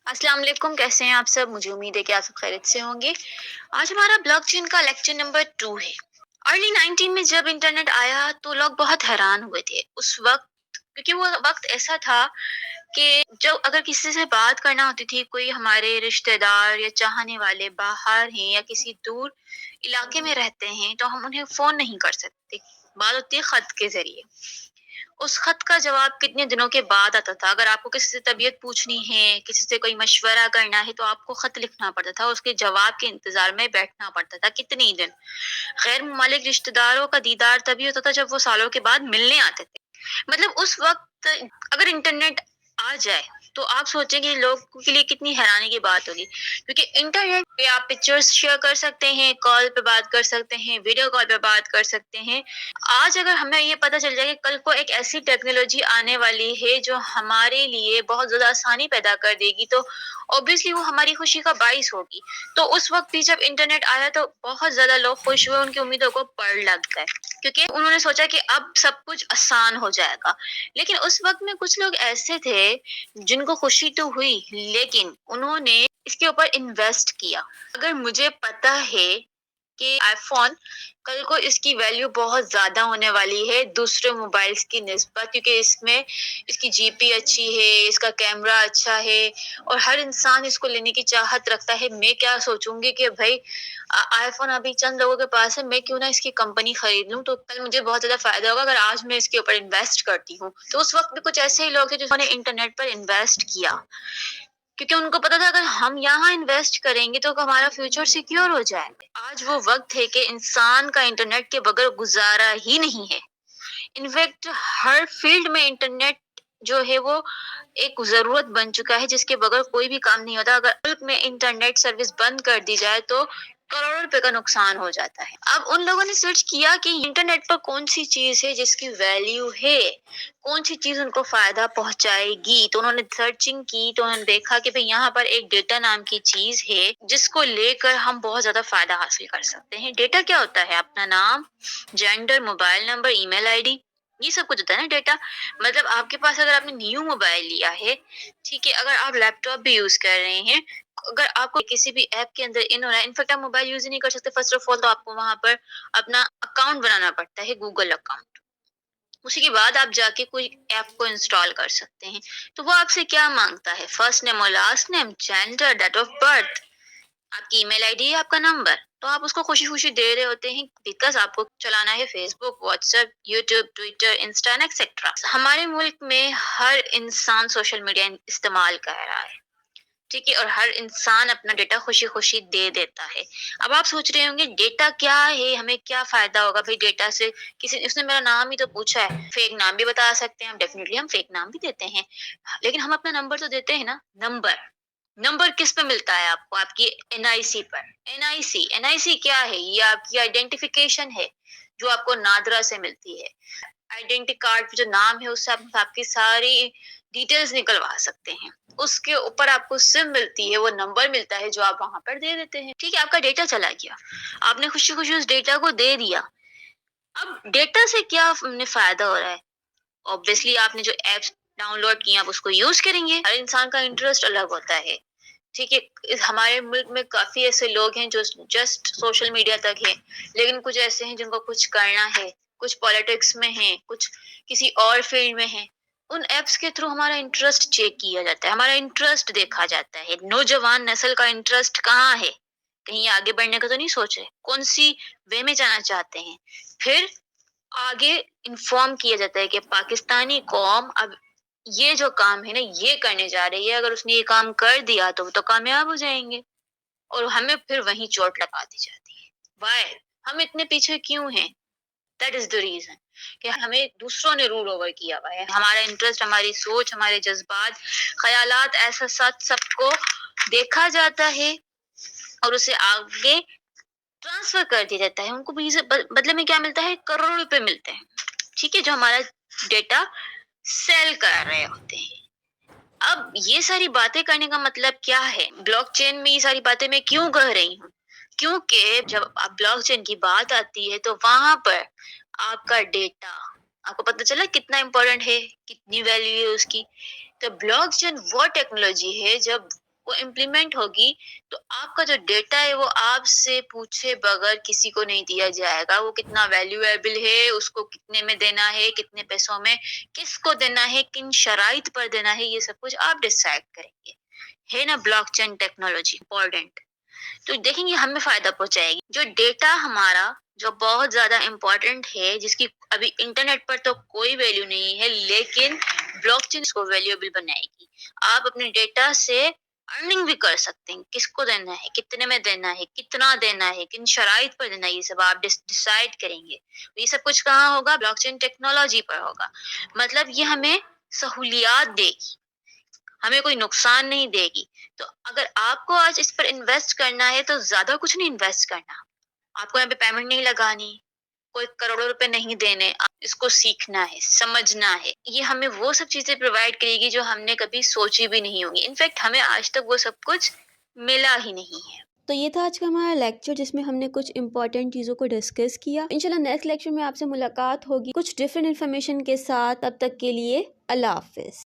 अस्सलाम वालेकुम, कैसे हैं आप सब? मुझे उम्मीद है कि आप सब खैरियत से होंगे। आज हमारा ब्लॉकचेन का लेक्चर नंबर 2 है। अर्ली 19 में जब इंटरनेट आया तो लोग बहुत हैरान हुए थे उस वक़्त, क्योंकि वो वक़्त ऐसा था कि जब अगर किसी से बात करना होती थी, कोई हमारे रिश्तेदार या चाहने वाले बाहर हैं या किसी दूर इलाके में रहते हैं, तो हम उन्हें फ़ोन नहीं कर सकते। बात होती है ख़त के ज़रिए। उस खत का जवाब कितने दिनों के बाद आता था। अगर आपको किसी से तबीयत पूछनी है, किसी से कोई मशवरा करना है, तो आपको खत लिखना पड़ता था, उसके जवाब के इंतजार में बैठना पड़ता था कितने ही दिन। गैर मुमालिक रिश्तेदारों का दीदार तभी होता था जब वो सालों के बाद मिलने आते थे। मतलब उस वक्त अगर इंटरनेट आ जाए तो आप सोचेंगे लोगों के लिए कितनी हैरानी की बात होगी, क्योंकि इंटरनेट पे आप पिक्चर्स शेयर कर सकते हैं, कॉल पे बात कर सकते हैं, वीडियो कॉल पे बात कर सकते हैं। आज अगर हमें ये पता चल जाए कि कल को एक ऐसी टेक्नोलॉजी आने वाली है जो हमारे लिए बहुत ज़्यादा आसानी पैदा कर देगी, तो ऑब्वियसली वो हमारी खुशी का बाइस होगी। तो उस वक़्त भी जब इंटरनेट आया तो बहुत ज़्यादा लोग खुश हुए, उनकी उम्मीदों को पड़ लग गए, क्योंकि उन्होंने सोचा कि अब सब कुछ आसान हो जाएगा। लेकिन उस वक़्त में कुछ लोग ऐसे थे जिनको खुशी तो हुई, लेकिन उन्होंने इसके ऊपर इन्वेस्ट किया। अगर मुझे पता है कि आईफ़ोन कल को इसकी वैल्यू बहुत ज़्यादा होने वाली है दूसरे मोबाइल्स की निस्बत, क्योंकि इसमें इसकी जीपी अच्छी है, इसका कैमरा अच्छा है और हर इंसान इसको लेने की चाहत रखता है। मैं क्या सोचूँगी कि भई आईफ़ोन अभी चंद लोगों के पास है, मैं क्यों ना इसकी कंपनी खरीद लूँ, तो कल मुझे बहुत ज़्यादा फ़ायदा होगा अगर आज मैं इसके ऊपर इन्वेस्ट करती हूँ। तो उस वक़्त भी कुछ ऐसे ही लोग थे जिन्होंने इंटरनेट पर इन्वेस्ट किया। क्योंकि उनको पता था अगर हम यहाँ इन्वेस्ट करेंगे तो हमारा फ्यूचर सिक्योर हो जाए। आज वो वक़्त है कि इंसान का इंटरनेट के बगैर गुज़ारा ही नहीं है। इनफैक्ट हर फील्ड में इंटरनेट जो है वो एक ज़रूरत बन चुका है जिसके बगैर कोई भी काम नहीं होता। अगर मुल्क में इंटरनेट सर्विस बंद कर दी जाए तो करोड़ों रुपए का नुकसान हो जाता है। अब उन लोगों ने सर्च किया कि इंटरनेट पर कौन सी चीज़ है जिसकी वैल्यू है, कौन सी चीज़ उनको फ़ायदा पहुँचाएगी। तो उन्होंने सर्चिंग की तो उन्होंने देखा कि भई यहाँ पर एक डेटा नाम की चीज़ है जिसको लेकर हम बहुत ज़्यादा फ़ायदा हासिल कर सकते हैं। डेटा क्या होता है? अपना नाम, gender, mobile number, email ID, ये सब कुछ होता है ना डेटा। मतलब आपके पास अगर आपने न्यू मोबाइल लिया है, ठीक है, अगर आप लैपटॉप भी यूज़ कर रहे हैं, अगर आपको किसी भी ऐप के अंदर इन होना है, इनफैक्ट आप मोबाइल यूज़ ही नहीं कर सकते फर्स्ट ऑफ ऑल, तो आपको वहाँ पर अपना अकाउंट बनाना पड़ता है, गूगल अकाउंट। उसी के बाद आप जाके कोई ऐप को इंस्टॉल कर सकते हैं। तो वो आपसे क्या माँगता है? फर्स्ट नेम और last name, gender, date of birth, आपकी ईमेल आईडी है, आपका नंबर। तो आप उसको खुशी-खुशी दे रहे होते हैं बिकॉज़ आपको चलाना है Facebook, WhatsApp, YouTube, Twitter, Insta and etcetera. हमारे मुल्क में हर इंसान सोशल मीडिया इस्तेमाल कर रहा है। ठीक है, और हर इंसान अपना डेटा खुशी-खुशी दे देता है। अब आप सोच रहे होंगे डेटा क्या है? हमें क्या फ़ायदा होगा भई डेटा से? किसी उसने मेरा नाम ही तो पूछा है, फेक नाम भी बता सकते हैं हम, डेफ़िनिटली हम फेक नाम भी देते हैं। लेकिन हम अपना नंबर तो देते हैं ना, नंबर। नंबर किस पे मिलता है आपको? आपकी एनआईसी पर। एनआईसी, एनआईसी क्या है? ये आपकी आइडेंटिफ़िकेशन है, जो आपको नादरा से मिलती है। आइडेंटिटी कार्ड पे जो नाम है उससे आप आपकी सारी डिटेल्स निकलवा सकते हैं। उसके ऊपर आपको सिम मिलती है, वो नंबर मिलता है जो आप वहाँ पर दे देते हैं। ठीक है, आपका डेटा चला गया। आपने खुशी-खुशी उस डेटा को दे दिया। अब डेटा से क्या हमें फ़ायदा हो रहा है? ऑब्वियसली आपने जो ऐप्स डाउनलोड किए आप उसको यूज़ करेंगे। हर इंसान का इंटरेस्ट अलग होता है। ठीक है, हमारे मुल्क में काफ़ी ऐसे लोग हैं जो जस्ट सोशल मीडिया तक है, लेकिन कुछ ऐसे हैं जिनको कुछ करना है, कुछ पॉलिटिक्स में हैं, कुछ किसी और फील्ड में हैं। उन ऐप्स के थ्रू हमारा इंटरेस्ट चेक किया जाता है, हमारा इंटरेस्ट देखा जाता है। नौजवान नस्ल का इंटरेस्ट कहाँ है? कहीं आगे बढ़ने का तो नहीं सोच रहे? कौन-सी वे में जाना चाहते हैं? फिर आगे इन्फॉर्म किया जाता है कि पाकिस्तानी कौम अब ये जो काम है ना ये करने जा रही है, अगर उसने ये काम कर दिया तो वो तो कामयाब हो जाएंगे, और हमें फिर वहीं चोट लगा दी जाती है। वाई? हम इतने पीछे क्यों हैं? दैट इज द रीजन कि हमें दूसरों ने रूल ओवर किया हुआ है। हमारा इंटरेस्ट, हमारी सोच, हमारे जज्बात, ख्यालात, ऐसा सच सबको देखा जाता है और उसे आगे ट्रांसफर कर दिया जाता है। उनको भी बदले में क्या मिलता है? करोड़ों रुपए मिलते हैं। ठीक है, जो हमारा डेटा सेल कर रहे होते हैं। अब ये सारी बातें करने का मतलब क्या है? ब्लॉकचेन में ये सारी बातें मैं क्यों कह रही हूँ? क्योंकि जब आप ब्लॉकचेन की बात आती है तो वहां पर आपका डेटा, आपको पता चला कितना इम्पोर्टेंट है, कितनी वैल्यू है उसकी। तो ब्लॉकचेन वो टेक्नोलॉजी है जब وہ امپلیمنٹ ہوگی تو آپ کا جو ڈیٹا ہے وہ آپ سے پوچھے بغیر کسی کو نہیں دیا جائے گا. وہ کتنا ویلیویبل ہے، اس کو کتنے میں دینا ہے، کتنے پیسوں میں، کس کو دینا ہے، کن شرائط پر دینا ہے، یہ سب کچھ آپ ڈیسائیڈ کریں گے. ہے نا بلاک چین ٹیکنالوجی امپورٹنٹ؟ تو دیکھیں گے ہمیں فائدہ پہنچائے گی. جو ڈیٹا ہمارا جو بہت زیادہ امپورٹنٹ ہے، جس کی ابھی انٹرنیٹ پر تو کوئی ویلیو نہیں ہے، لیکن بلاک چین اس کو ویلیوبل بنائے گی. آپ اپنے ڈیٹا سے ارننگ بھی کر سکتے ہیں. کس کو دینا ہے، کتنے میں دینا ہے، کتنا دینا ہے، کن شرائط پر دینا ہے، یہ سب آپ ڈیسائیڈ کریں گے. یہ سب کچھ کہاں ہوگا؟ بلاک چین ٹیکنالوجی پر ہوگا. مطلب یہ ہمیں سہولیات دے گی، ہمیں کوئی نقصان نہیں دے گی. تو اگر آپ کو آج اس پر انویسٹ کرنا ہے تو زیادہ کچھ نہیں انویسٹ کرنا. آپ کو یہاں پہ پیمنٹ نہیں لگانی، کوئی کروڑوں روپے نہیں دینے. اس کو سیکھنا ہے، سمجھنا ہے. یہ ہمیں وہ سب چیزیں پرووائڈ کرے گی جو ہم نے کبھی سوچی بھی نہیں ہوں گی. انفیکٹ ہمیں آج تک وہ سب کچھ ملا ہی نہیں ہے. تو یہ تھا آج کا ہمارا لیکچر، جس میں ہم نے کچھ امپورٹنٹ چیزوں کو ڈسکس کیا. انشاءاللہ نیکسٹ لیکچر میں آپ سے ملاقات ہوگی کچھ ڈفرینٹ انفارمیشن کے ساتھ. تب تک کے لیے اللہ حافظ.